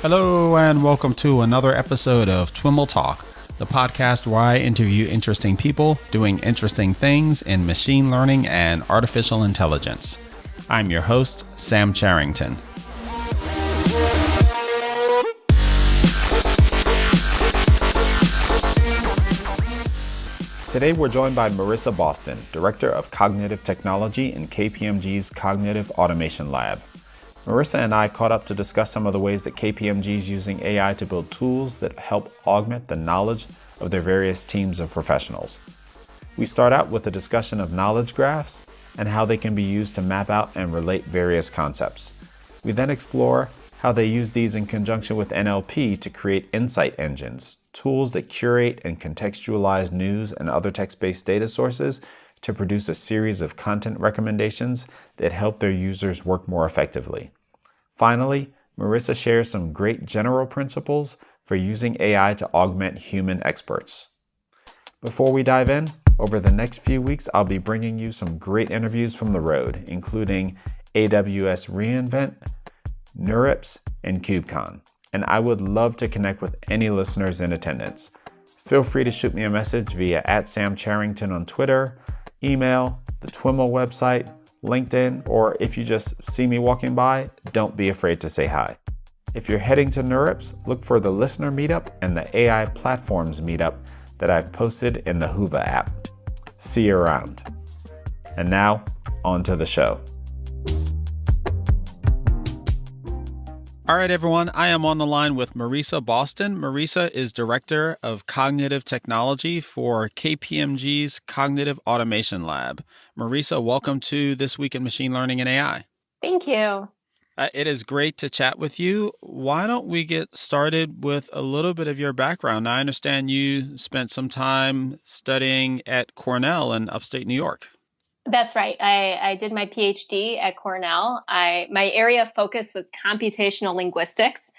Hello and welcome to another episode of TWiML Talk, the podcast where I interview interesting people doing interesting things in machine learning and artificial intelligence. I'm your host, Sam Charrington. Today we're joined by Marisa Boston, Director of Cognitive Technology in KPMG's Cognitive Automation Lab. Marisa and I caught up to discuss some of the ways that KPMG is using AI to build tools that help augment the knowledge of their various teams of professionals. We start out with a discussion of knowledge graphs and how they can be used to map out and relate various concepts. We then explore how they use these in conjunction with NLP to create insight engines, tools that curate and contextualize news and other text-based data sources to produce a series of content recommendations that help their users work more effectively. Finally, Marisa shares some great general principles for using AI to augment human experts. Before we dive in, over the next few weeks, I'll be bringing you some great interviews from the road, including AWS reInvent, NeurIPS, and KubeCon. And I would love to connect with any listeners in attendance. Feel free to shoot me a message via @SamCharrington on Twitter, email, the TWiML website, LinkedIn, or if you just see me walking by, don't be afraid to say hi. If you're heading to NeurIPS, look for the Listener Meetup and the AI Platforms Meetup that I've posted in the Whova app. See you around. And now, on to the show. All right, everyone. I am on the line with Marisa Boston. Marisa is Director of Cognitive Technology for KPMG's Cognitive Automation Lab. Marisa, welcome to This Week in Machine Learning and AI. Thank you. It is great to chat with you. Why don't we get started with a little bit of your background? Now, I understand you spent some time studying at Cornell in upstate New York. That's right. I did my PhD at Cornell. My area of focus was computational linguistics,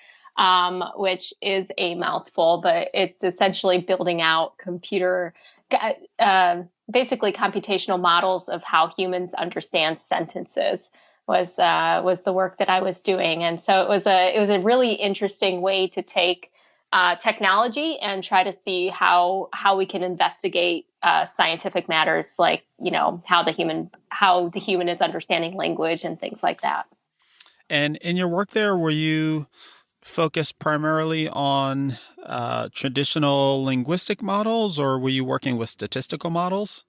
which is a mouthful, but it's essentially building out basically computational models of how humans understand sentences was the work that I was doing. And so it was a really interesting way to take technology and try to see how we can investigate scientific matters, like, how the human is understanding language and things like that. And in your work there, were you focused primarily on traditional linguistic models, or were you working with statistical models?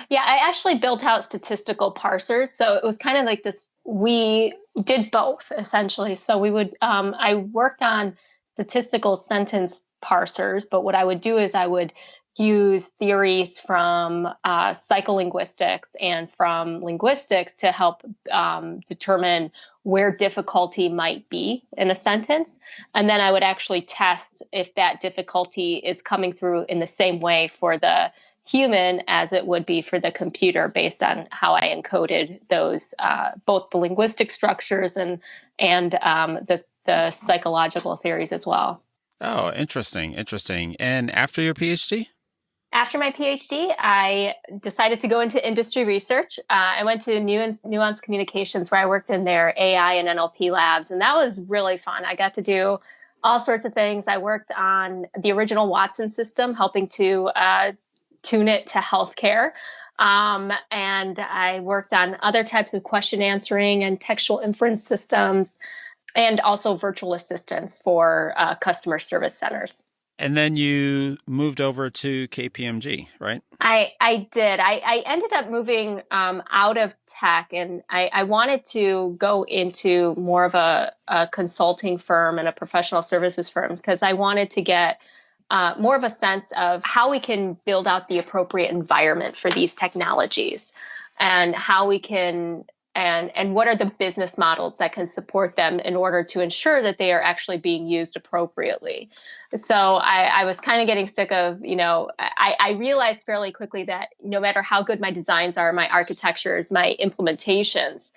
Yeah, I actually built out statistical parsers. So it was kind of like this, we did both essentially. So we would, I worked on statistical sentence parsers, but what I would do is I would use theories from psycholinguistics and from linguistics to help determine where difficulty might be in a sentence. And then I would actually test if that difficulty is coming through in the same way for the human as it would be for the computer, based on how I encoded those, both the linguistic structures and the psychological theories as well. Oh, interesting. And after your PhD? After my PhD, I decided to go into industry research. I went to Nuance Communications, where I worked in their AI and NLP labs, and that was really fun. I got to do all sorts of things. I worked on the original Watson system, helping to tune it to healthcare. And I worked on other types of question answering and textual inference systems, and also virtual assistants for customer service centers. And then you moved over to KPMG, right? I did. I ended up moving out of tech, and I wanted to go into more of a consulting firm and a professional services firm, because I wanted to get more of a sense of how we can build out the appropriate environment for these technologies, and how we can and what are the business models that can support them in order to ensure that they are actually being used appropriately. So I was kind of getting sick of, I realized fairly quickly that no matter how good my designs are, my architectures, my implementations,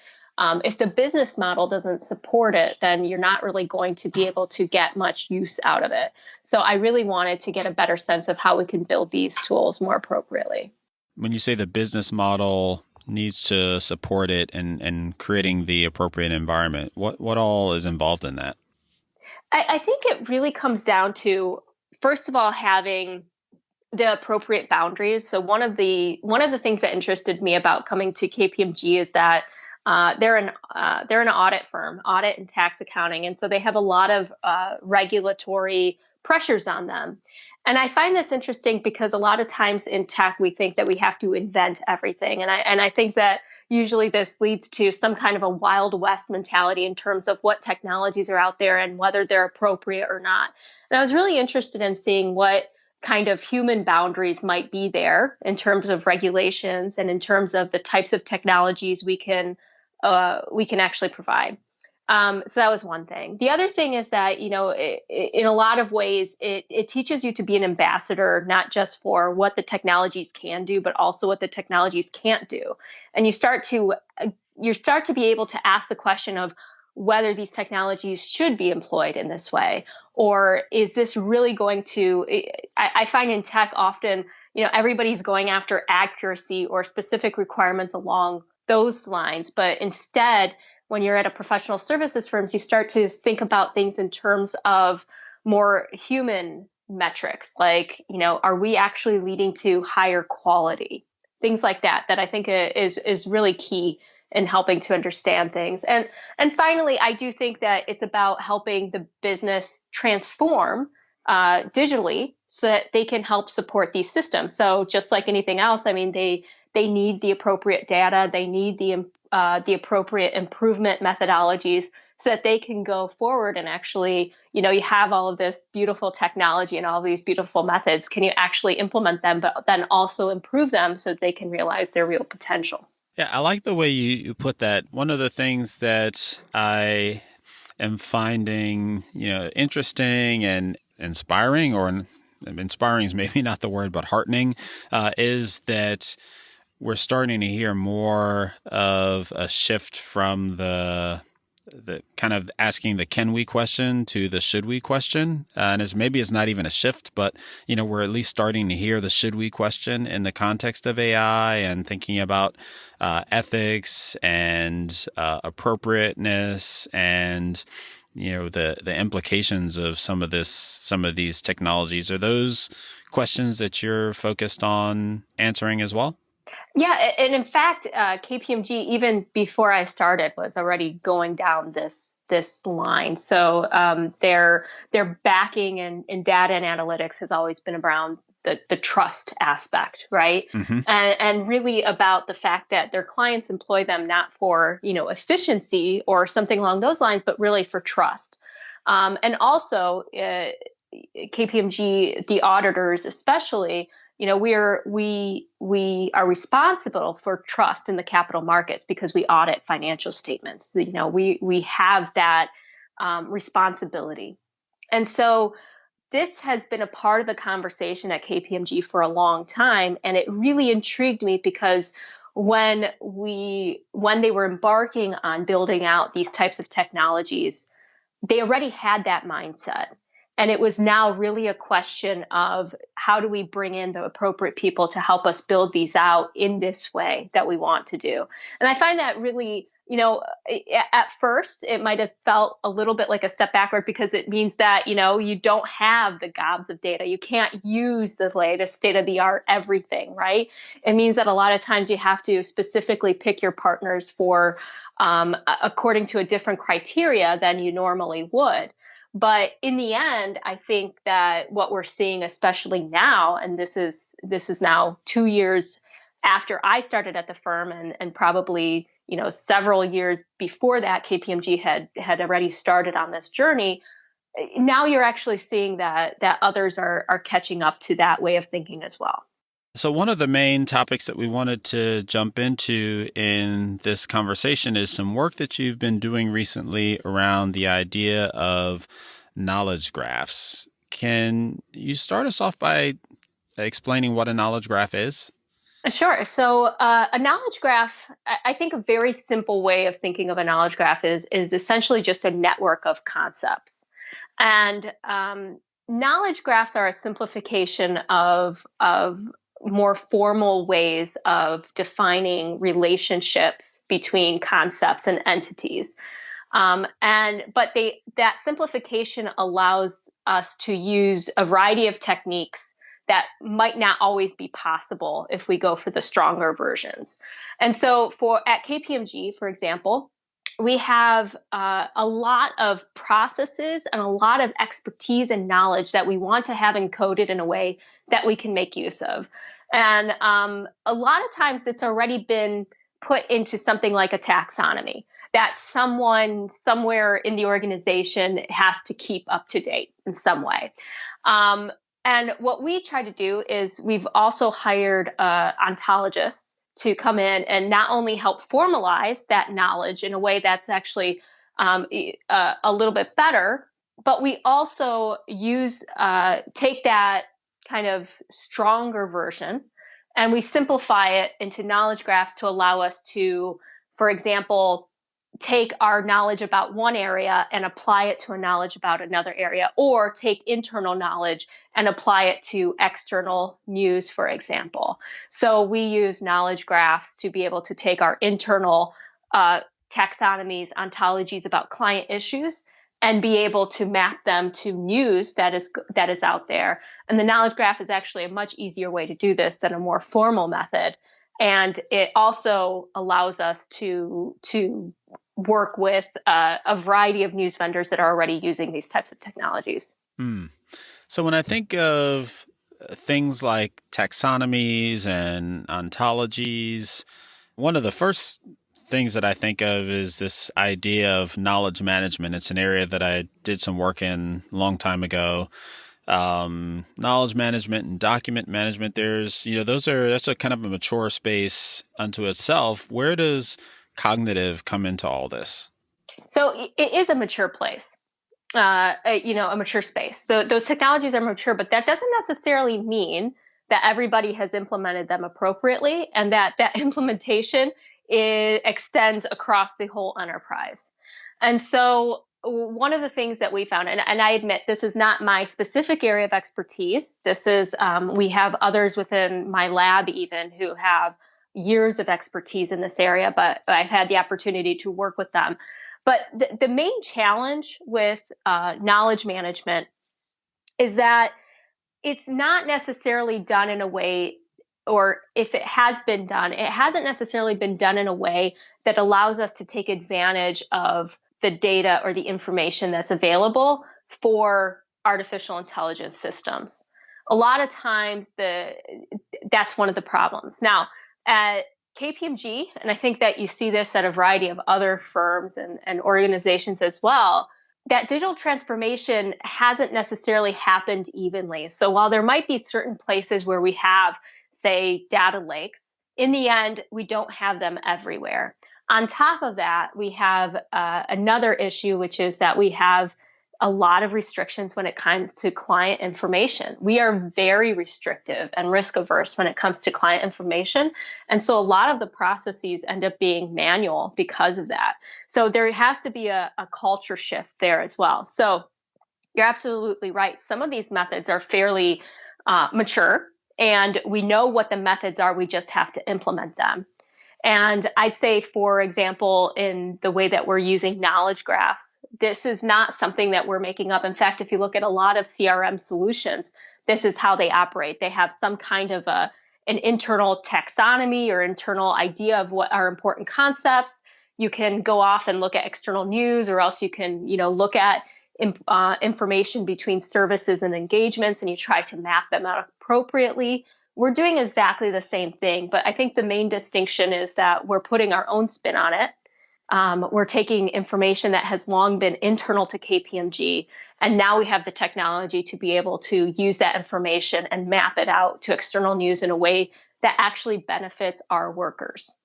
if the business model doesn't support it, then you're not really going to be able to get much use out of it. So I really wanted to get a better sense of how we can build these tools more appropriately. When you say the business model needs to support it and creating the appropriate environment, what all is involved in that? I think it really comes down to, first of all, having the appropriate boundaries. So one of the things that interested me about coming to KPMG is that they're an audit firm, audit and tax accounting, and so they have a lot of regulatory pressures on them. And I find this interesting because a lot of times in tech we think that we have to invent everything, and I think that usually this leads to some kind of a Wild West mentality in terms of what technologies are out there and whether they're appropriate or not. And I was really interested in seeing what kind of human boundaries might be there in terms of regulations and in terms of the types of technologies we can actually provide. So that was one thing. The other thing is that, in a lot of ways, it teaches you to be an ambassador, not just for what the technologies can do, but also what the technologies can't do. And you start to be able to ask the question of whether these technologies should be employed in this way, or is this really going to, I find in tech often, everybody's going after accuracy or specific requirements along those lines. But instead, when you're at a professional services firms, you start to think about things in terms of more human metrics, like, are we actually leading to higher quality? Things like that, that I think is really key in helping to understand things. And finally, I do think that it's about helping the business transform digitally so that they can help support these systems. So just like anything else, I mean, they need the appropriate data, they need the appropriate improvement methodologies so that they can go forward and actually, you have all of this beautiful technology and all these beautiful methods. Can you actually implement them, but then also improve them so that they can realize their real potential? Yeah, I like the way you put that. One of the things that I am finding, interesting and inspiring, or inspiring is maybe not the word, but heartening, is that we're starting to hear more of a shift from the kind of asking the can we question to the should we question. And maybe it's not even a shift, but, we're at least starting to hear the should we question in the context of AI and thinking about ethics and appropriateness and, the implications of some of these technologies. Are those questions that you're focused on answering as well? Yeah, and in fact, KPMG, even before I started, was already going down this line. So their backing in data and analytics has always been around the trust aspect, right? Mm-hmm. And really about the fact that their clients employ them not for efficiency or something along those lines, but really for trust. And also, KPMG, the auditors especially, we are responsible for trust in the capital markets because we audit financial statements. We have that responsibility, and so this has been a part of the conversation at KPMG for a long time, and it really intrigued me because when they were embarking on building out these types of technologies, they already had that mindset. And it was now really a question of how do we bring in the appropriate people to help us build these out in this way that we want to do. And I find that really, at first it might have felt a little bit like a step backward because it means that, you don't have the gobs of data. You can't use the latest state of the art everything, right? It means that a lot of times you have to specifically pick your partners for according to a different criteria than you normally would. But in the end, I think that what we're seeing, especially now, and this is now 2 years after I started at the firm, and probably several years before that, KPMG had already started on this journey. Now you're actually seeing that others are catching up to that way of thinking as well. So one of the main topics that we wanted to jump into in this conversation is some work that you've been doing recently around the idea of knowledge graphs. Can you start us off by explaining what a knowledge graph is? Sure. So a knowledge graph, I think a very simple way of thinking of a knowledge graph is essentially just a network of concepts. And knowledge graphs are a simplification of more formal ways of defining relationships between concepts and entities. That simplification allows us to use a variety of techniques that might not always be possible if we go for the stronger versions. And so at KPMG, for example, we have a lot of processes and a lot of expertise and knowledge that we want to have encoded in a way that we can make use of. And a lot of times it's already been put into something like a taxonomy that someone somewhere in the organization has to keep up to date in some way. And what we try to do is we've also hired ontologists to come in and not only help formalize that knowledge in a way that's actually a little bit better, but we also take that kind of stronger version and we simplify it into knowledge graphs to allow us to, for example, take our knowledge about one area and apply it to a knowledge about another area, or take internal knowledge and apply it to external news, for example. So we use knowledge graphs to be able to take our internal taxonomies, ontologies about client issues, and be able to map them to news that is out there. And the knowledge graph is actually a much easier way to do this than a more formal method. And it also allows us to work with a variety of news vendors that are already using these types of technologies. So when I think of things like taxonomies and ontologies, one of the first things that I think of is this idea of knowledge management. It's an area that I did some work in a long time ago. Knowledge management and document management, that's a kind of a mature space unto itself. Where does cognitive come into all this? So it is a mature place, a mature space. Those technologies are mature, but that doesn't necessarily mean that everybody has implemented them appropriately and that implementation extends across the whole enterprise. And so one of the things that we found, and I admit this is not my specific area of expertise. This is, we have others within my lab even who have years of expertise in this area, but I've had the opportunity to work with them. But the main challenge with knowledge management is that it's not necessarily done in a way, or if it has been done, it hasn't necessarily been done in a way that allows us to take advantage of the data or the information that's available for artificial intelligence systems. A lot of times that's one of the problems. Now, at KPMG, and I think that you see this at a variety of other firms and organizations as well, that digital transformation hasn't necessarily happened evenly. So while there might be certain places where we have, say, data lakes, in the end, we don't have them everywhere. On top of that, we have another issue, which is that we have a lot of restrictions when it comes to client information. We are very restrictive and risk averse when it comes to client information. And so a lot of the processes end up being manual because of that. So there has to be a culture shift there as well. So you're absolutely right. Some of these methods are fairly mature, and we know what the methods are. We just have to implement them. And I'd say, for example, in the way that we're using knowledge graphs, this is not something that we're making up. In fact, if you look at a lot of CRM solutions, this is how they operate. They have some kind of an internal taxonomy or internal idea of what are important concepts. You can go off and look at external news, or else you can, look at information between services and engagements, and you try to map them out appropriately. We're doing exactly the same thing, but I think the main distinction is that we're putting our own spin on it. We're taking information that has long been internal to KPMG, and now we have the technology to be able to use that information and map it out to external news in a way that actually benefits our workers.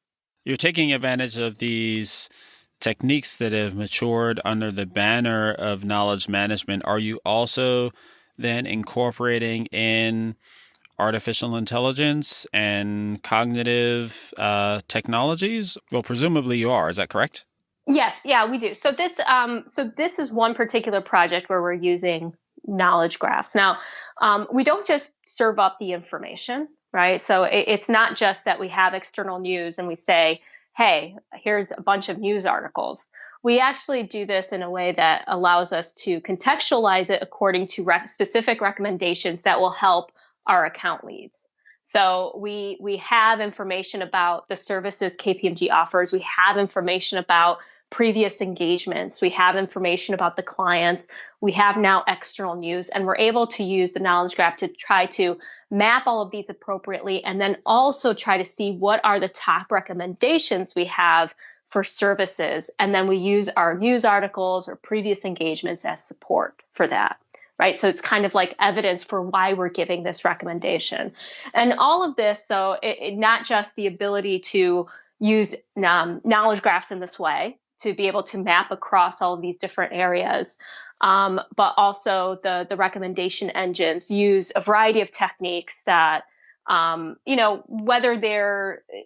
You're taking advantage of these techniques that have matured under the banner of knowledge management. Are you also then incorporating in artificial intelligence and cognitive technologies? Well, presumably you are. Is that correct? Yes, yeah, we do. So this is one particular project where we're using knowledge graphs. Now, we don't just serve up the information, right? So it's not just that we have external news and we say, hey, here's a bunch of news articles. we actually do this in a way that allows us to contextualize it according to specific recommendations that will help our account leads. So we have information about the services KPMG offers. We have information about previous engagements. We have information about the clients. We have now external news, and we're able to use the knowledge graph to try to map all of these appropriately, and then also try to see what are the top recommendations we have for services. And then we use our news articles or previous engagements as support for that. Right. So it's kind of like evidence for why we're giving this recommendation. And all of this, so not just the ability to use knowledge graphs in this way to be able to map across all of these different areas, but also the recommendation engines use a variety of techniques that, whether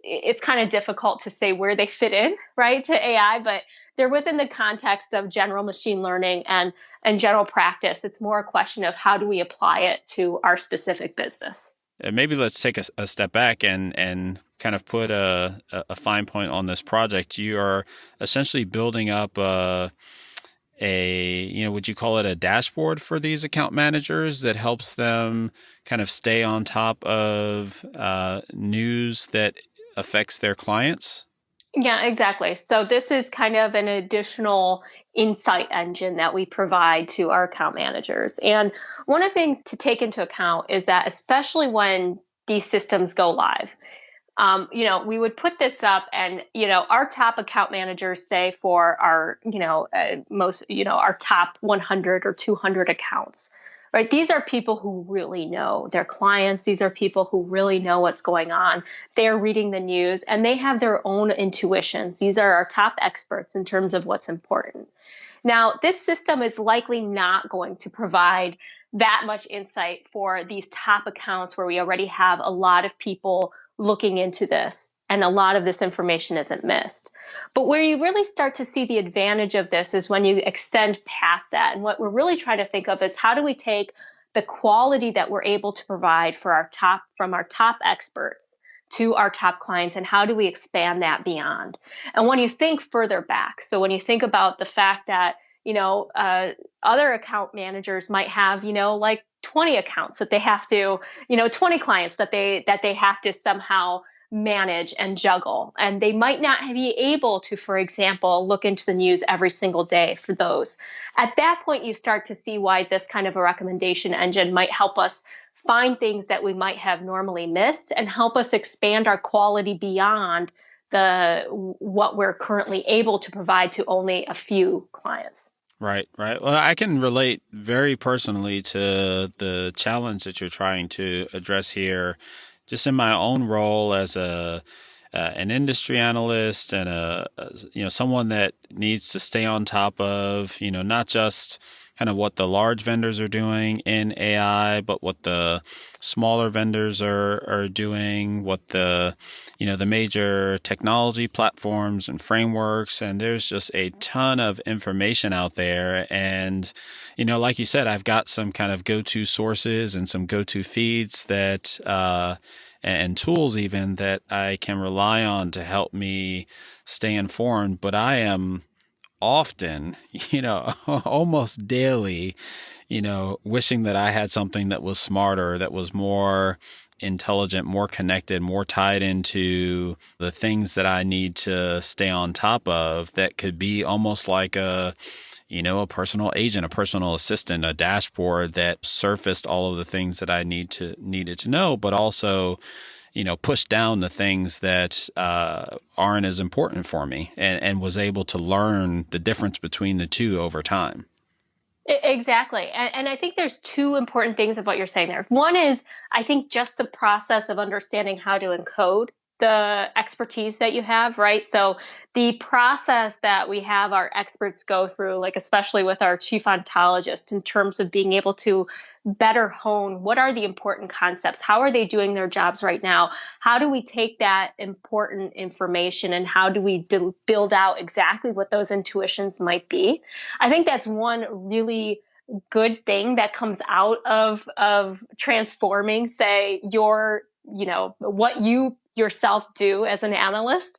it's kind of difficult to say where they fit in, right, to AI, but they're within the context of general machine learning and general practice. It's more a question of how do we apply it to our specific business. Maybe let's take a step back and kind of put a fine point on this project. You are essentially building up would you call it a dashboard for these account managers that helps them kind of stay on top of news that affects their clients? Yeah, exactly. So this is kind of an additional insight engine that we provide to our account managers. And one of the things to take into account is that especially when these systems go live, we would put this up and, our top account managers say for our, our top 100 or 200 accounts, right? These are people who really know their clients. These are people who really know what's going on. They're reading the news and they have their own intuitions. These are our top experts in terms of what's important. Now, this system is likely not going to provide that much insight for these top accounts where we already have a lot of people looking into this and a lot of this information isn't missed. But where you really start to see the advantage of this is when you extend past that. And what we're really trying to think of is how do we take the quality that we're able to provide from our top experts to our top clients, and how do we expand that beyond? And when you think further back, so when you think about the fact that other account managers might have, like 20 accounts that they have to, 20 clients that they have to somehow manage and juggle. And they might not be able to, for example, look into the news every single day for those. At that point, you start to see why this kind of a recommendation engine might help us find things that we might have normally missed and help us expand our quality beyond what we're currently able to provide to only a few clients. Right. Well, I can relate very personally to the challenge that you're trying to address here, just in my own role as an industry analyst and someone that needs to stay on top of not just kind of what the large vendors are doing in AI, but what the smaller vendors are doing, what the major technology platforms and frameworks, and there's just a ton of information out there. And, like you said, I've got some kind of go-to sources and some go-to feeds that, and tools even that I can rely on to help me stay informed. But I am often, almost daily, wishing that I had something that was smarter, that was more intelligent, more connected, more tied into the things that I need to stay on top of, that could be almost like a personal agent, a personal assistant, a dashboard that surfaced all of the things that I needed to know, but also push down the things that aren't as important for me, and was able to learn the difference between the two over time. Exactly. And I think there's two important things of what you're saying there. One is, I think, just the process of understanding how to encode the expertise that you have, right? So the process that we have our experts go through, like especially with our chief ontologist, in terms of being able to better hone what are the important concepts, how are they doing their jobs right now, how do we take that important information and how do we build out exactly what those intuitions might be. I think that's one really good thing that comes out of transforming, say, your yourself do as an analyst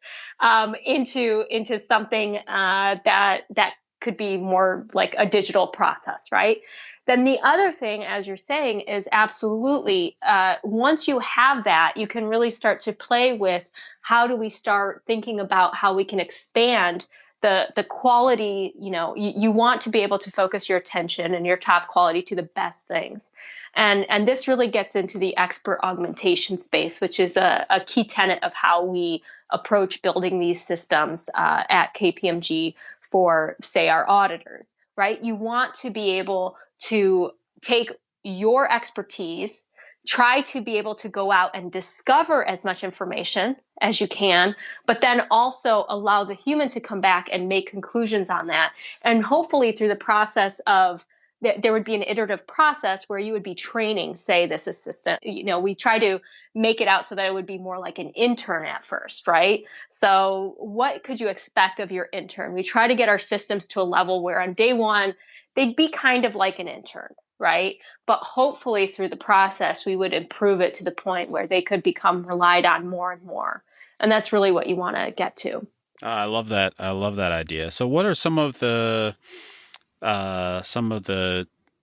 into something that could be more like a digital process, right? Then the other thing, as you're saying, is absolutely once you have that, you can really start to play with how do we start thinking about how we can expand the quality. You want to be able to focus your attention and your top quality to the best things. And this really gets into the expert augmentation space, which is a key tenet of how we approach building these systems at KPMG for, say, our auditors, right? You want to be able to take your expertise, try to be able to go out and discover as much information as you can, but then also allow the human to come back and make conclusions on that. And hopefully through the process of there would be an iterative process where you would be training, say, this assistant. We try to make it out so that it would be more like an intern at first, right? So what could you expect of your intern? We try to get our systems to a level where on day one, they'd be kind of like an intern, right? But hopefully through the process, we would improve it to the point where they could become relied on more and more. And that's really what you want to get to. I love that. I love that idea. So what are some of the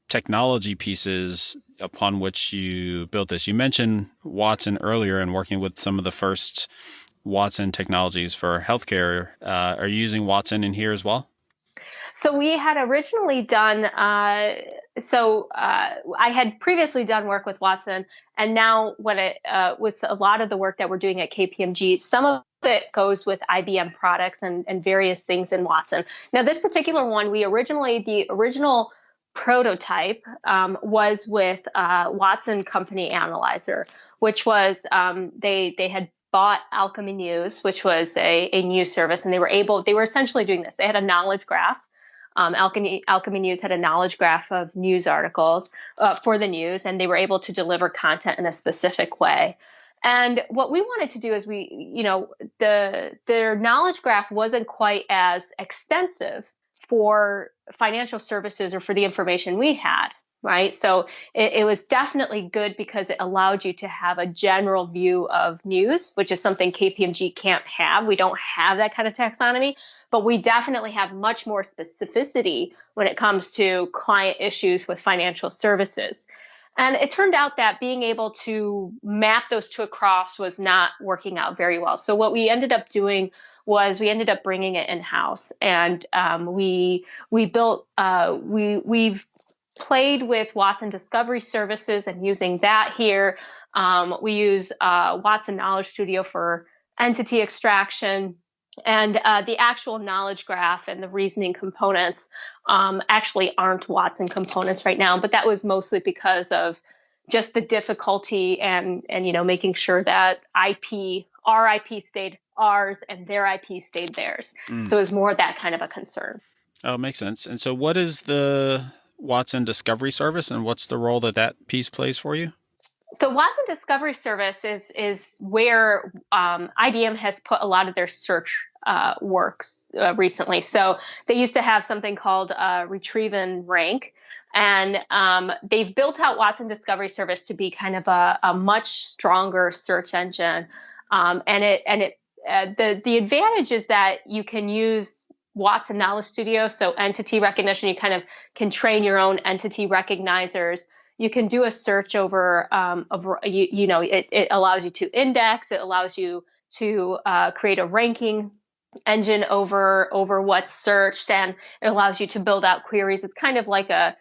technology pieces upon which you built this? You mentioned Watson earlier and working with some of the first Watson technologies for healthcare. Are you using Watson in here as well? So we had originally done, I had previously done work with Watson, and now with a lot of the work that we're doing at KPMG, some of it goes with IBM products and various things in Watson. Now, this particular one, the original prototype was with Watson Company Analyzer, which was they had bought Alchemy News, which was a news service, and they were essentially doing this. They had a knowledge graph. Alchemy News had a knowledge graph of news articles for the news, and they were able to deliver content in a specific way. And what we wanted to do is their knowledge graph wasn't quite as extensive for financial services or for the information we had, right? So it was definitely good because it allowed you to have a general view of news, which is something KPMG can't have. We don't have that kind of taxonomy, but we definitely have much more specificity when it comes to client issues with financial services. And it turned out that being able to map those two across was not working out very well. So what we ended up doing was we ended up bringing it in-house, and we've played with Watson Discovery Services and using that here. We use Watson Knowledge Studio for entity extraction. And the actual knowledge graph and the reasoning components actually aren't Watson components right now, but that was mostly because of just the difficulty and making sure that our IP stayed ours and their IP stayed theirs. So it was more that kind of a concern. Oh, makes sense. And so what is the Watson Discovery Service, and what's the role that piece plays for you? So Watson Discovery Service is where IBM has put a lot of their search works recently. So they used to have something called Retrieve and Rank, and they've built out Watson Discovery Service to be kind of a much stronger search engine. The advantage is that you can use Watson Knowledge Studio, so entity recognition. You kind of can train your own entity recognizers. You can do a search over, it allows you to index. It allows you to create a ranking engine over what's searched, and it allows you to build out queries. It's kind of like a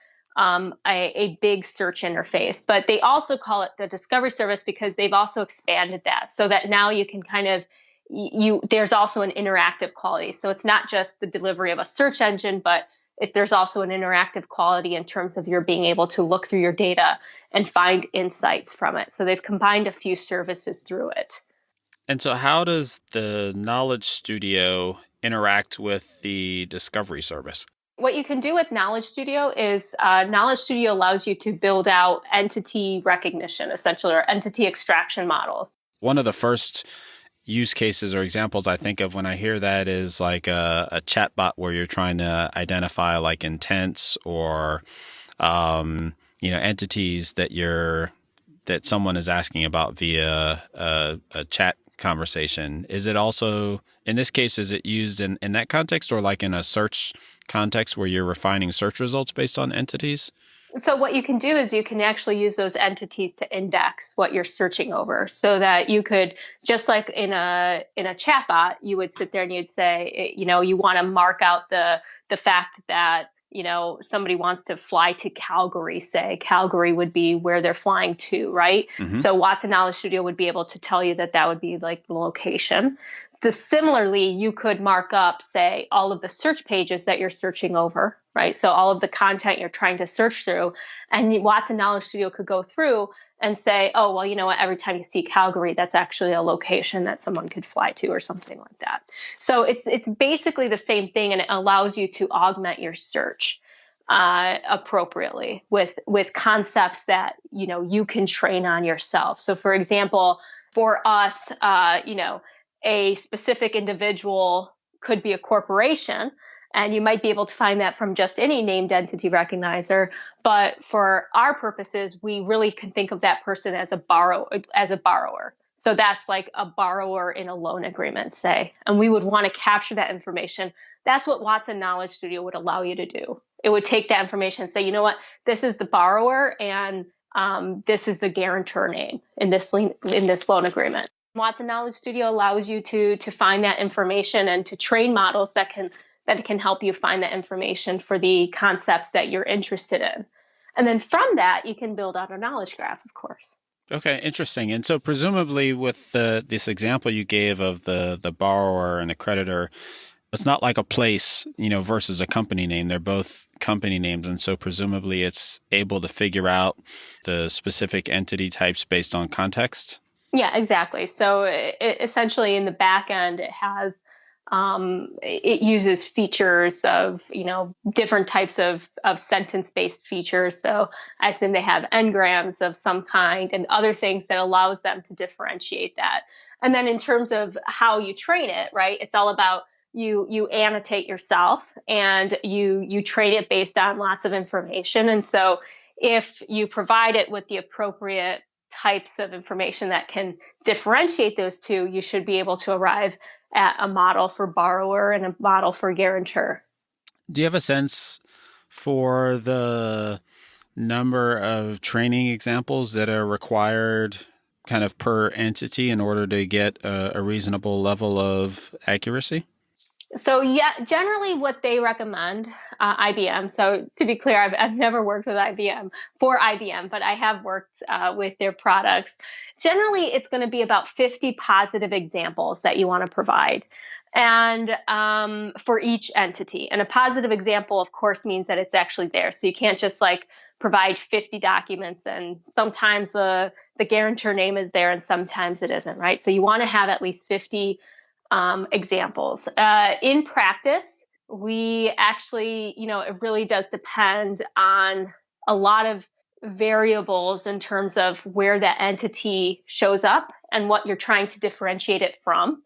big search interface. But they also call it the Discovery Service because they've also expanded that so that now you can kind of there's also an interactive quality. So it's not just the delivery of a search engine, but there's also an interactive quality in terms of your being able to look through your data and find insights from it. So they've combined a few services through it. And so how does the Knowledge Studio interact with the Discovery Service? What you can do with Knowledge Studio is Knowledge Studio allows you to build out entity recognition, essentially, or entity extraction models. One of the first use cases or examples I think of when I hear that is like a chatbot where you're trying to identify like intents or entities that someone is asking about via a chat conversation. Is it also, in this case, is it used in that context or like in a search context where you're refining search results based on entities? So what you can do is you can actually use those entities to index what you're searching over, so that you could, just like in a chatbot, you would sit there and you'd say, you want to mark out the fact that somebody wants to fly to Calgary. Say Calgary would be where they're flying to, right? Mm-hmm. So Watson Knowledge Studio would be able to tell you that would be like the location. So similarly, you could mark up, say, all of the search pages that you're searching over, right? So all of the content you're trying to search through, and Watson Knowledge Studio could go through and say, oh, well, you know what, every time you see Calgary, that's actually a location that someone could fly to or something like that. So it's basically the same thing, and it allows you to augment your search appropriately with concepts that, you can train on yourself. So for example, for us, a specific individual could be a corporation, and you might be able to find that from just any named entity recognizer. But for our purposes, we really can think of that person as a borrower. So that's like a borrower in a loan agreement, say, and we would want to capture that information. That's what Watson Knowledge Studio would allow you to do. It would take that information and say, you know what, this is the borrower, and this is the guarantor name in this loan agreement. Watson Knowledge Studio allows you to find that information and to train models that can help you find that information for the concepts that you're interested in. And then from that, you can build out a knowledge graph, of course. Okay, interesting. And so presumably with this example you gave of the borrower and the creditor, it's not like a place, versus a company name. They're both company names. And so presumably it's able to figure out the specific entity types based on context. Yeah, exactly. So essentially in the back end, it has it uses features of, different types of sentence-based features. So I assume they have n-grams of some kind and other things that allows them to differentiate that. And then in terms of how you train it, right, it's all about you annotate yourself, and you train it based on lots of information. And so if you provide it with the appropriate types of information that can differentiate those two, you should be able to arrive at a model for borrower and a model for guarantor. Do you have a sense for the number of training examples that are required kind of per entity in order to get a reasonable level of accuracy? So yeah, generally what they recommend, IBM. So to be clear, I've never worked with IBM for IBM, but I have worked with their products. Generally, it's going to be about 50 positive examples that you want to provide, and for each entity. And a positive example, of course, means that it's actually there. So you can't just like provide 50 documents, and sometimes the guarantor name is there and sometimes it isn't, right? So you want to have at least 50 examples. In practice, we actually, it really does depend on a lot of variables in terms of where that entity shows up and what you're trying to differentiate it from,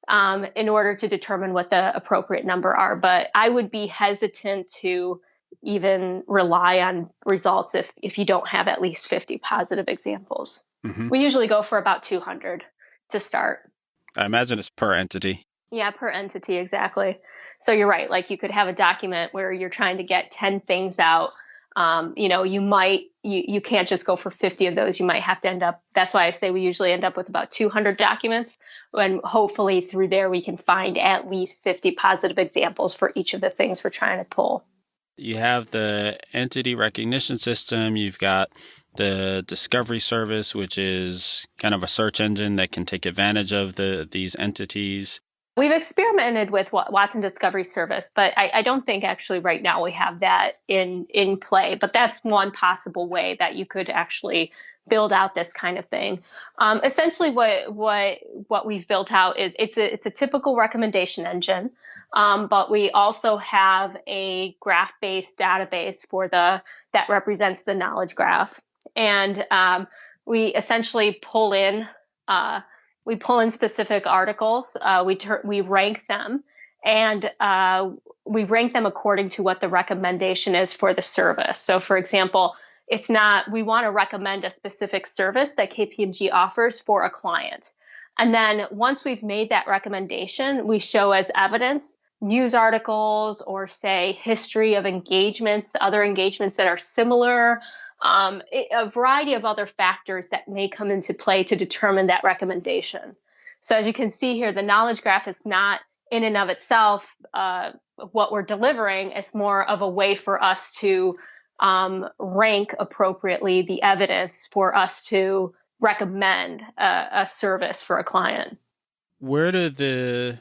in order to determine what the appropriate number are. But I would be hesitant to even rely on results if you don't have at least 50 positive examples. Mm-hmm. We usually go for about 200 to start. I imagine it's per entity. Yeah, per entity, exactly. So you're right. Like you could have a document where you're trying to get 10 things out. You can't just go for 50 of those. You might have to end up, that's why I say we usually end up with about 200 documents. And hopefully through there, we can find at least 50 positive examples for each of the things we're trying to pull. You have the entity recognition system. You've got the discovery service, which is kind of a search engine that can take advantage of these entities. We've experimented with Watson Discovery Service, but I don't think actually right now we have that in play. But that's one possible way that you could actually build out this kind of thing. Essentially, what we've built out is it's a typical recommendation engine, but we also have a graph-based database that represents the knowledge graph. And we essentially pull in specific articles. We rank them, and we rank them according to what the recommendation is for the service. So, for example, we want to recommend a specific service that KPMG offers for a client. And then once we've made that recommendation, we show as evidence news articles or say history of engagements, other engagements that are similar, a variety of other factors that may come into play to determine that recommendation. So as you can see here, the knowledge graph is not in and of itself what we're delivering. It's more of a way for us to rank appropriately the evidence for us to recommend a service for a client. Where do the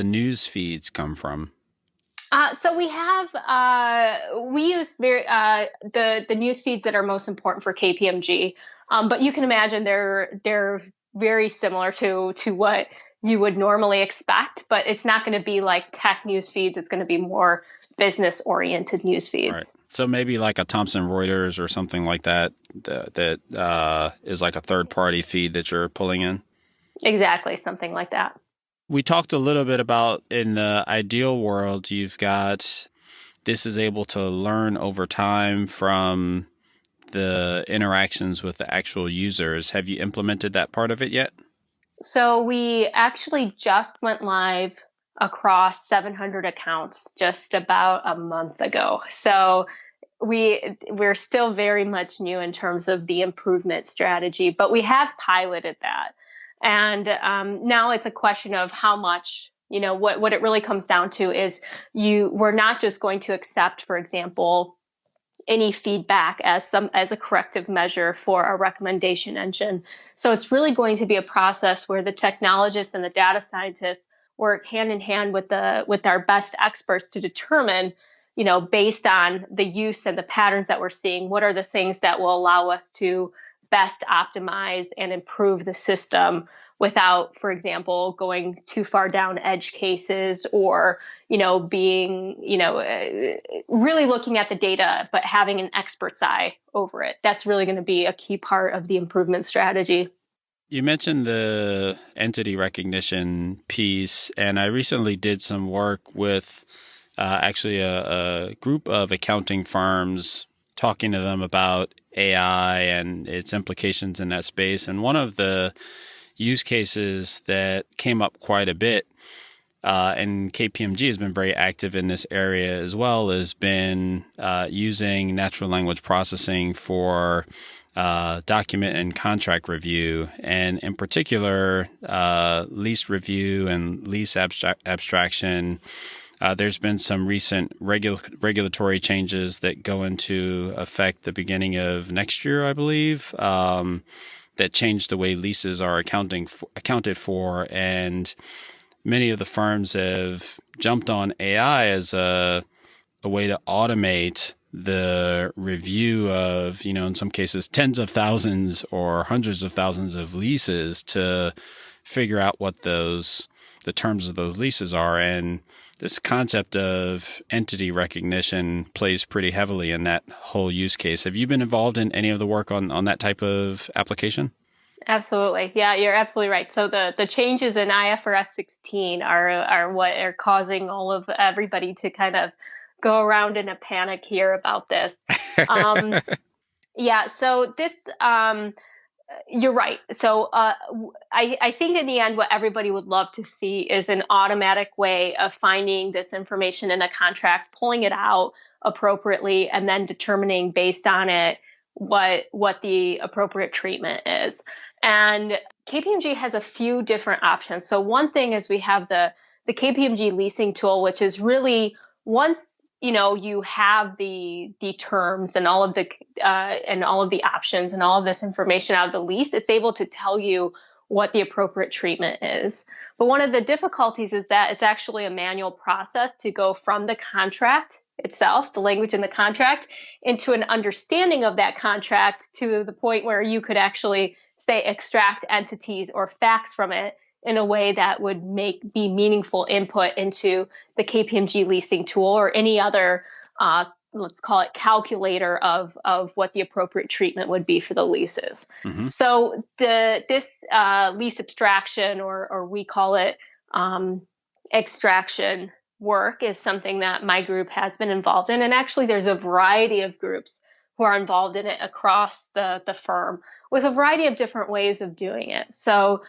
news feeds come from? So we use the news feeds that are most important for KPMG, but you can imagine they're very similar to what you would normally expect, but it's not going to be like tech news feeds. It's going to be more business oriented news feeds. Right. So maybe like a Thomson Reuters or something like that is like a third party feed that you're pulling in. Exactly, something like that. We talked a little bit about in the ideal world, you've got this is able to learn over time from the interactions with the actual users. Have you implemented that part of it yet? So we actually just went live across 700 accounts just about a month ago. So we're still very much new in terms of the improvement strategy, but we have piloted that. And now it's a question of how much, what it really comes down to is we're not just going to accept, for example, any feedback as a corrective measure for a recommendation engine. So it's really going to be a process where the technologists and the data scientists work hand in hand with our best experts to determine, based on the use and the patterns that we're seeing, what are the things that will allow us to best optimize and improve the system without, for example, going too far down edge cases or, being, really looking at the data, but having an expert's eye over it. That's really going to be a key part of the improvement strategy. You mentioned the entity recognition piece, and I recently did some work with actually a group of accounting firms, talking to them about AI and its implications in that space. And one of the use cases that came up quite a bit, and KPMG has been very active in this area as well, has been using natural language processing for document and contract review, and in particular, lease review and lease abstraction. There's been some recent regulatory changes that go into effect the beginning of next year, I believe, that change the way leases are accounted for. And many of the firms have jumped on AI as a way to automate the review of, in some cases, tens of thousands or hundreds of thousands of leases to figure out what the terms of those leases are. And this concept of entity recognition plays pretty heavily in that whole use case. Have you been involved in any of the work on that type of application? Absolutely. Yeah, you're absolutely right. So the changes in IFRS 16 are what are causing everybody to kind of go around in a panic here about this. Yeah, so this you're right. So I think in the end, what everybody would love to see is an automatic way of finding this information in a contract, pulling it out appropriately, and then determining based on it what the appropriate treatment is. And KPMG has a few different options. So one thing is we have the KPMG leasing tool, which is really once you have the terms and all of the options and all of this information out of the lease, it's able to tell you what the appropriate treatment is. But one of the difficulties is that it's actually a manual process to go from the contract itself, the language in the contract, into an understanding of that contract to the point where you could actually say extract entities or facts from it in a way that would be meaningful input into the KPMG leasing tool or any other, let's call it calculator of what the appropriate treatment would be for the leases. Mm-hmm. So this lease abstraction, or we call it extraction work, is something that my group has been involved in. And actually, there's a variety of groups who are involved in it across the firm with a variety of different ways of doing it. So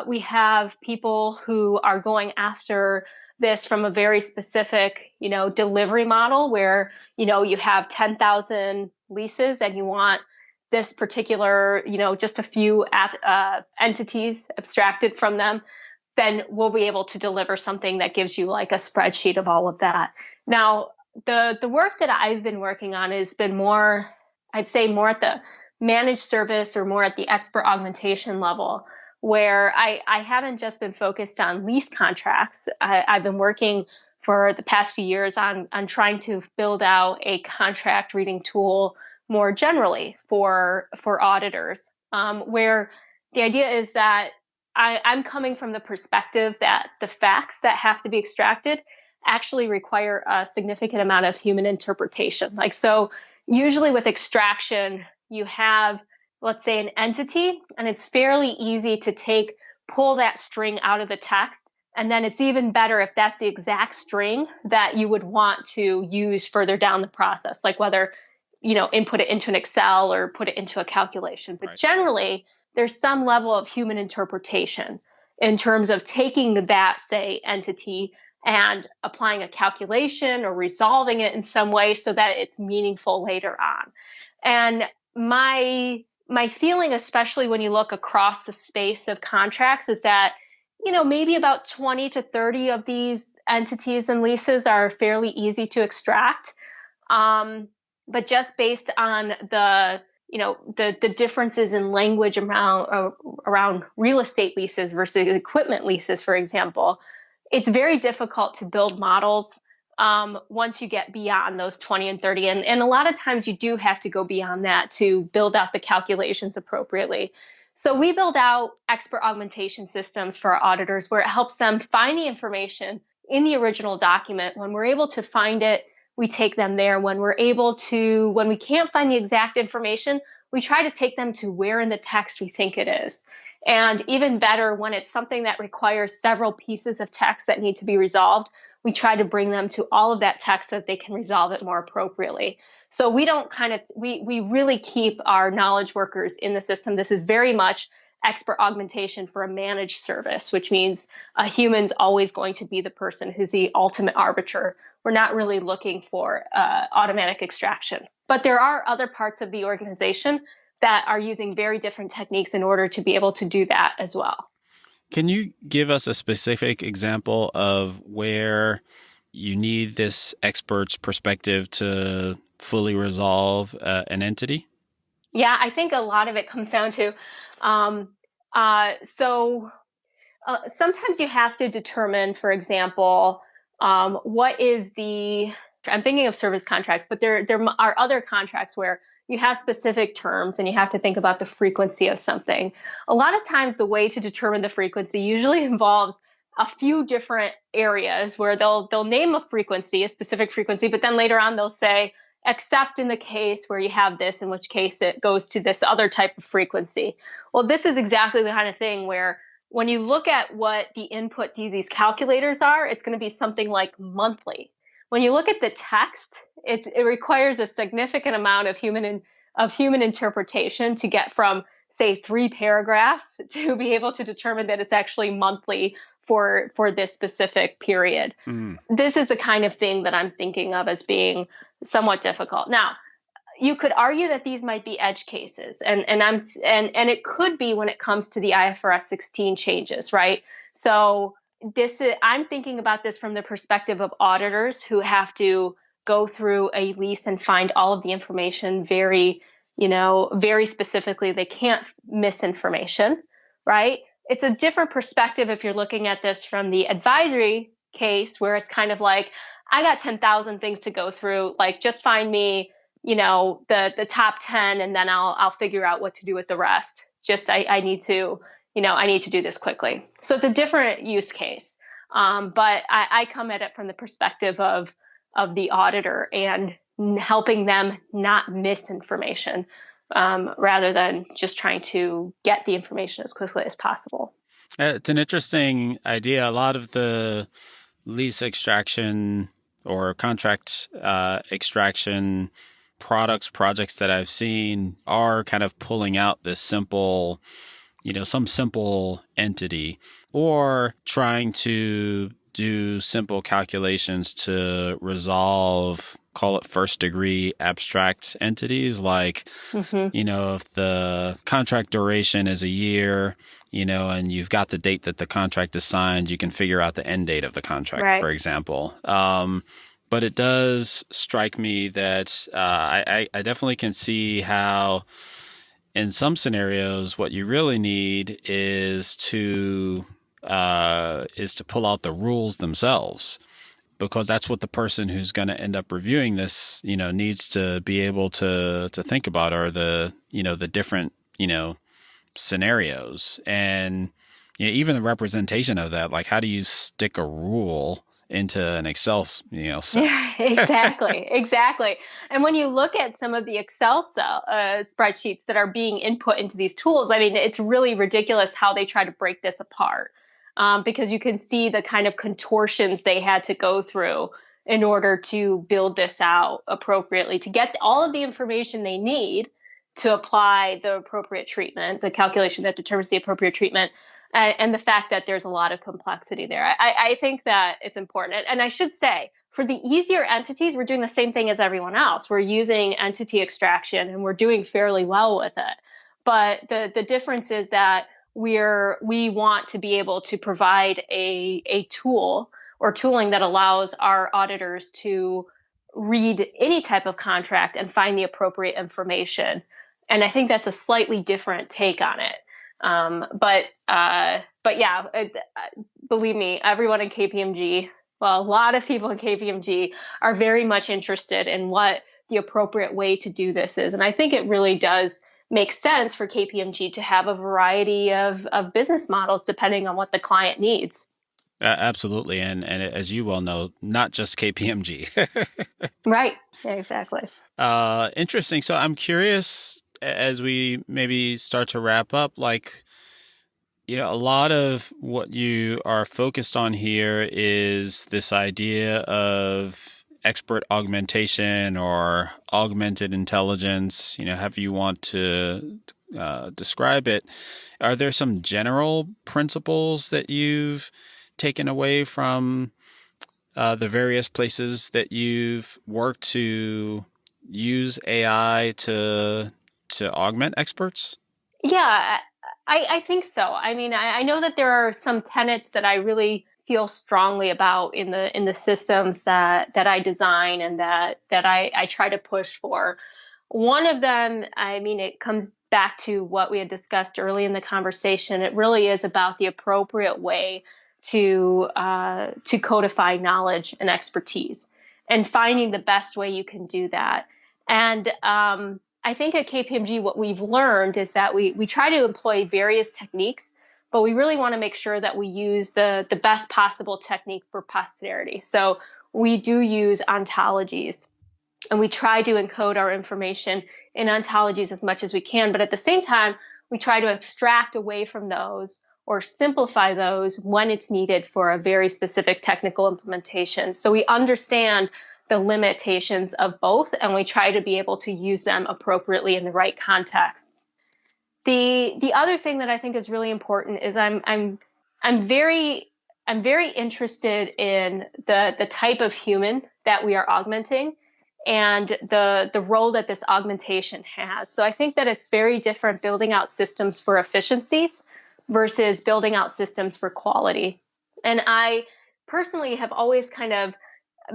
We have people who are going after this from a very specific, delivery model where, you have 10,000 leases and you want this particular, just a few entities abstracted from them. Then we'll be able to deliver something that gives you like a spreadsheet of all of that. Now, the work that I've been working on has been more, I'd say more at the managed service or more at the expert augmentation level, where I haven't just been focused on lease contracts. I've been working for the past few years on trying to build out a contract reading tool more generally for auditors, where the idea is that I'm coming from the perspective that the facts that have to be extracted actually require a significant amount of human interpretation. Like, so usually with extraction, you have, let's say, an entity, and it's fairly easy to pull that string out of the text. And then it's even better if that's the exact string that you would want to use further down the process, like whether, input it into an Excel or put it into a calculation. But generally, there's some level of human interpretation in terms of taking that, say, entity and applying a calculation or resolving it in some way so that it's meaningful later on. And my feeling, especially when you look across the space of contracts, is that, maybe about 20 to 30 of these entities and leases are fairly easy to extract. But just based on the differences in language around real estate leases versus equipment leases, for example, it's very difficult to build models once you get beyond those 20 and 30. And a lot of times you do have to go beyond that to build out the calculations appropriately. So we build out expert augmentation systems for our auditors where it helps them find the information in the original document. When we're able to find it, we take them there. When we can't find the exact information, we try to take them to where in the text we think it is. And even better, when it's something that requires several pieces of text that need to be resolved, we try to bring them to all of that text so that they can resolve it more appropriately. So we don't we really keep our knowledge workers in the system. This is very much expert augmentation for a managed service, which means a human's always going to be the person who's the ultimate arbiter. We're not really looking for automatic extraction. But there are other parts of the organization that are using very different techniques in order to be able to do that as well. Can you give us a specific example of where you need this expert's perspective to fully resolve an entity? Yeah, I think a lot of it comes down to, sometimes you have to determine, for example, what is I'm thinking of service contracts, but there are other contracts where you have specific terms and you have to think about the frequency of something. A lot of times the way to determine the frequency usually involves a few different areas where they'll name a specific frequency, but then later on they'll say, except in the case where you have this, in which case it goes to this other type of frequency. Well, this is exactly the kind of thing where when you look at what the input to these calculators are, it's going to be something like monthly. When you look at the text, it requires a significant amount of human interpretation to get from, say, 3 paragraphs to be able to determine that it's actually monthly for this specific period. This is the kind of thing that I'm thinking of as being somewhat difficult. Now, you could argue that these might be edge cases, and it could be when it comes to the IFRS 16 changes, right? So I'm thinking about this from the perspective of auditors who have to go through a lease and find all of the information very specifically. They can't miss information, right? It's a different perspective if you're looking at this from the advisory case where it's kind of like, I got 10,000 things to go through, like just find me, the top 10 and then I'll figure out what to do with the rest. Just I need to do this quickly. So it's a different use case. But I come at it from the perspective of the auditor and helping them not miss information, rather than just trying to get the information as quickly as possible. It's an interesting idea. A lot of the lease extraction or contract extraction projects that I've seen are kind of pulling out this simple some simple entity, or trying to do simple calculations to resolve, call it first degree abstract entities, like, if the contract duration is a year, and you've got the date that the contract is signed, you can figure out the end date of the contract, for example. But it does strike me that I definitely can see how in some scenarios, what you really need is to pull out the rules themselves, because that's what the person who's going to end up reviewing this, needs to be able to think about, are the different, scenarios, and even the representation of that. Like, how do you stick a rule into an Excel, set? Yeah, exactly. And when you look at some of the Excel spreadsheets that are being input into these tools, I mean, it's really ridiculous how they try to break this apart, because you can see the kind of contortions they had to go through in order to build this out appropriately, to get all of the information they need to apply the appropriate treatment, the calculation that determines the appropriate treatment. And the fact that there's a lot of complexity there. I think that it's important. And I should say, for the easier entities, we're doing the same thing as everyone else. We're using entity extraction, and we're doing fairly well with it. But the difference is that we want to be able to provide a tool or tooling that allows our auditors to read any type of contract and find the appropriate information. And I think that's a slightly different take on it. But yeah, believe me, everyone in KPMG, well, a lot of people in KPMG are very much interested in what the appropriate way to do this is. And I think it really does make sense for KPMG to have a variety of business models depending on what the client needs. Absolutely. And as you well know, not just KPMG. Right. Yeah, exactly. Interesting. So I'm curious, as we maybe start to wrap up, like, a lot of what you are focused on here is this idea of expert augmentation or augmented intelligence, however you want to describe it. Are there some general principles that you've taken away from the various places that you've worked to use AI to augment experts? Yeah, I think so. I mean, I know that there are some tenets that I really feel strongly about in the systems that I design and that I try to push for. One of them, I mean, it comes back to what we had discussed early in the conversation. It really is about the appropriate way to codify knowledge and expertise, and finding the best way you can do that. And I think at KPMG, what we've learned is that we try to employ various techniques, but we really want to make sure that we use the best possible technique for posterity. So we do use ontologies, and we try to encode our information in ontologies as much as we can. But at the same time, we try to extract away from those or simplify those when it's needed for a very specific technical implementation. So we understand the limitations of both, and we try to be able to use them appropriately in the right contexts. The other thing that I think is really important is I'm very interested in the type of human that we are augmenting and the role that this augmentation has. So I think that it's very different building out systems for efficiencies versus building out systems for quality. And I personally have always kind of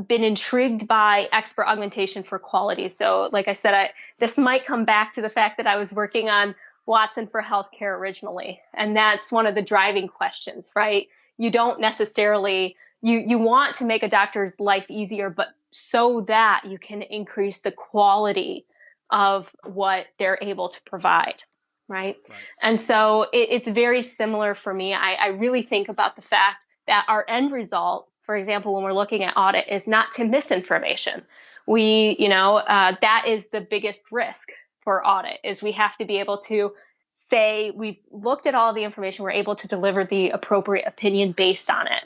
been intrigued by expert augmentation for quality. So like I said, this might come back to the fact that I was working on Watson for healthcare originally. And that's one of the driving questions, right? You don't necessarily, you want to make a doctor's life easier, but so that you can increase the quality of what they're able to provide. Right. And so it's very similar for me. I really think about the fact that our end result, for example, when we're looking at audit, is not to misinformation. That is the biggest risk for audit, is we have to be able to say we've looked at all the information, we're able to deliver the appropriate opinion based on it.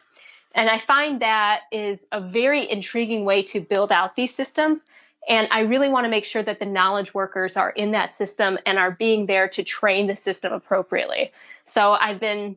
And I find that is a very intriguing way to build out these systems. And I really want to make sure that the knowledge workers are in that system and are being there to train the system appropriately. So I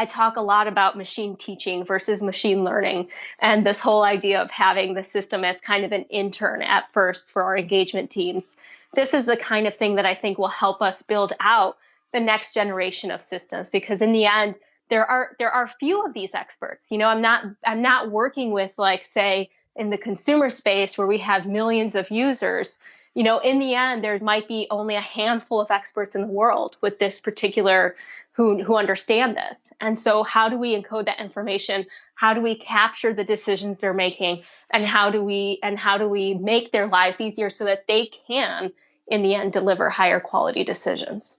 talk a lot about machine teaching versus machine learning, and this whole idea of having the system as kind of an intern at first for our engagement teams. This is the kind of thing that I think will help us build out the next generation of systems, because in the end, there are few of these experts. I'm not working with, like, say, in the consumer space where we have millions of users. In the end, there might be only a handful of experts in the world with this particular who understand this. And so how do we encode that information? How do we capture the decisions they're making? And how do we make their lives easier so that they can, in the end, deliver higher quality decisions?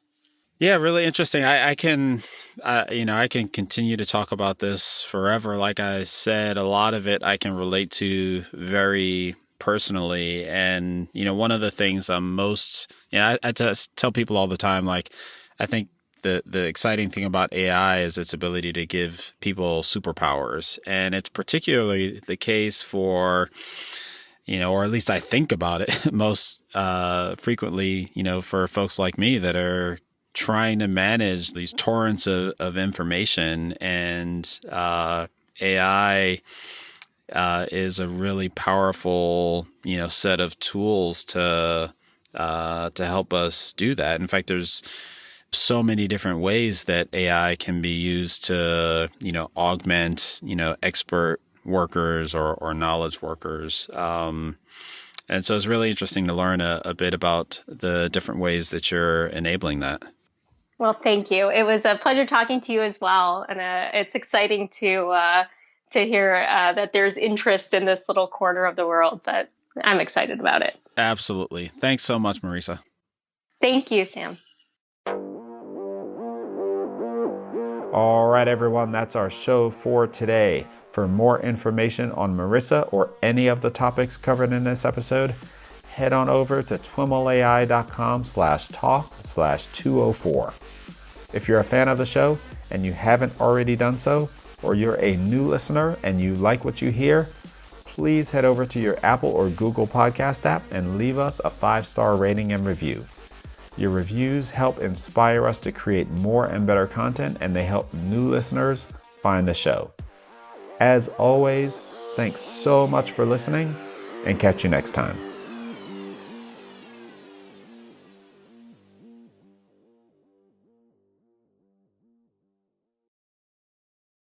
Yeah, really interesting. I can, I can continue to talk about this forever. Like I said, a lot of it I can relate to very personally. And, one of the things I'm most, I tell people all the time, like, I think the exciting thing about AI is its ability to give people superpowers. And it's particularly the case for, or at least I think about it most frequently, for folks like me that are trying to manage these torrents of information, and AI is a really powerful, set of tools to help us do that. In fact, there's so many different ways that AI can be used to, augment, expert workers or knowledge workers. And so it's really interesting to learn a bit about the different ways that you're enabling that. Well, thank you. It was a pleasure talking to you as well. And it's exciting to hear that there's interest in this little corner of the world, but I'm excited about it. Absolutely. Thanks so much, Marisa. Thank you, Sam. All right, everyone, that's our show for today. For more information on Marisa or any of the topics covered in this episode, head on over to twimlai.com/talk/204. If you're a fan of the show and you haven't already done so, or you're a new listener and you like what you hear, please head over to your Apple or Google Podcast app and leave us a 5-star rating and review. Your reviews help inspire us to create more and better content, and they help new listeners find the show. As always, thanks so much for listening, and catch you next time.